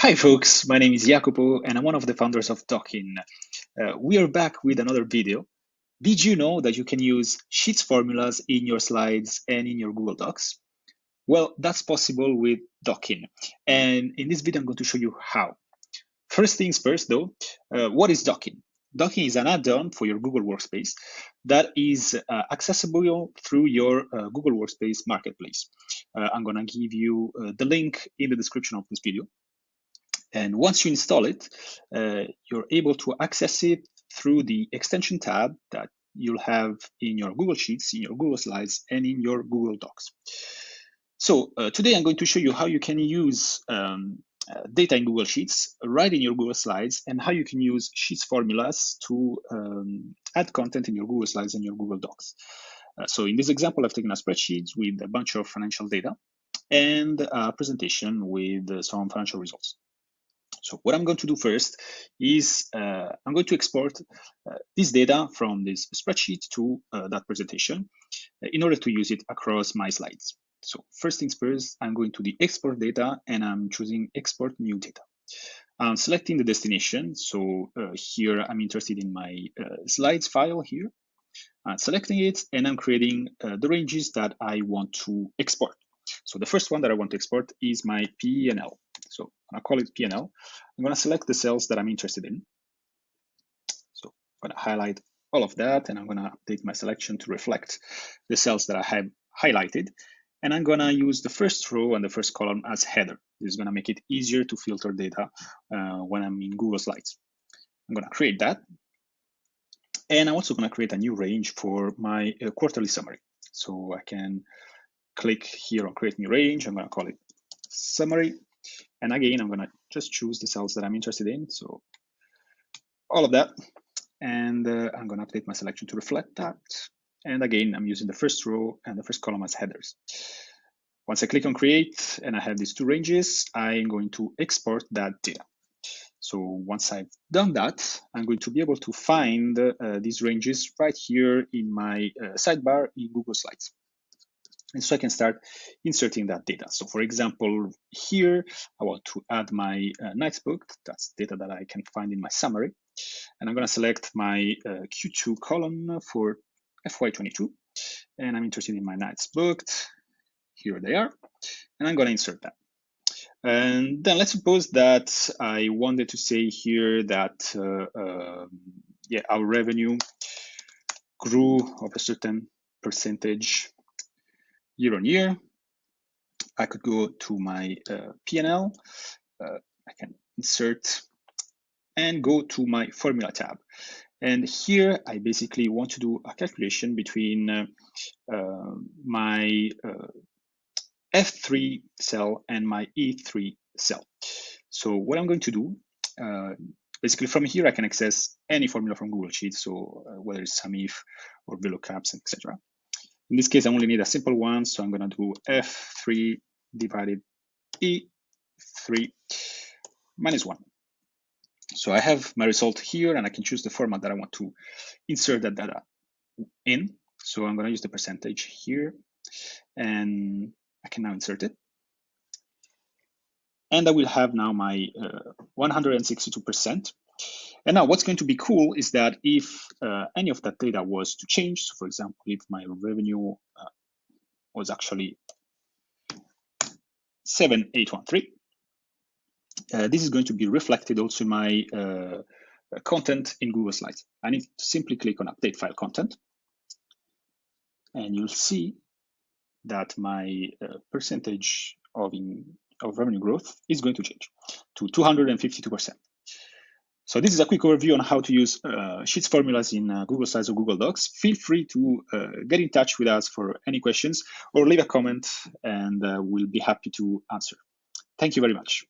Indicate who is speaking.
Speaker 1: Hi folks, my name is Jacopo and I'm one of the founders of Dokin. We are back with another video. Did you know that you can use Sheets formulas in your slides and in your Google Docs? Well, that's possible with Dokin. And in this video, I'm going to show you how. First things first though, what is Dokin? Dokin is an add-on for your Google Workspace that is accessible through your Google Workspace marketplace. I'm going to give you the link in the description of this video. And once you install it, you're able to access it through the extension tab that you'll have in your Google Sheets, in your Google Slides, and in your Google Docs. So today I'm going to show you how you can use data in Google Sheets right in your Google Slides and how you can use Sheets formulas to add content in your Google Slides and your Google Docs. So in this example, I've taken a spreadsheet with a bunch of financial data and a presentation with some financial results. So what I'm going to do first is I'm going to export this data from this spreadsheet to that presentation in order to use it across my slides. So first things first, I'm going to the export data and I'm choosing export new data. I'm selecting the destination. So here I'm interested in my slides file here. I'm selecting it and I'm creating the ranges that I want to export. So the first one that I want to export is my P&L. So I'll call it P&L. I'm going to select the cells that I'm interested in. So I'm going to highlight all of that and I'm going to update my selection to reflect the cells that I have highlighted. And I'm going to use the first row and the first column as header. This is going to make it easier to filter data when I'm in Google Slides. I'm going to create that. And I'm also going to create a new range for my quarterly summary. So I can click here on create new range. I'm going to call it summary. And again, I'm going to just choose the cells that I'm interested in. So all of that. And I'm going to update my selection to reflect that. And again, I'm using the first row and the first column as headers. Once I click on create and I have these two ranges, I'm going to export that data. So once I've done that, I'm going to be able to find these ranges right here in my sidebar in Google Slides. And so I can start inserting that data. So for example, here, I want to add my nights booked. That's data that I can find in my summary. And I'm going to select my Q2 column for FY22. And I'm interested in my nights booked. Here they are. And I'm going to insert that. And then let's suppose that I wanted to say here that our revenue grew of a certain percentage year on year. I could go to my P&L. I can insert and go to my formula tab. And here I basically want to do a calculation between my F3 cell and my E3 cell. So what I'm going to do, basically from here, I can access any formula from Google Sheets, so whether it's SUMIF or VLOOKUPs, etc. In this case, I only need a simple one, so I'm going to do F3 divided E3 minus 1. So I have my result here, and I can choose the format that I want to insert that data in. So I'm going to use the percentage here, and I can now insert it. And I will have now my 162%. And now what's going to be cool is that if any of that data was to change, so for example, if my revenue was actually 7813, this is going to be reflected also in my content in Google Slides. I need to simply click on Update File Content, and you'll see that my percentage of revenue growth is going to change to 252%. So this is a quick overview on how to use Sheets formulas in Google Slides or Google Docs. Feel free to get in touch with us for any questions or leave a comment, and we'll be happy to answer. Thank you very much.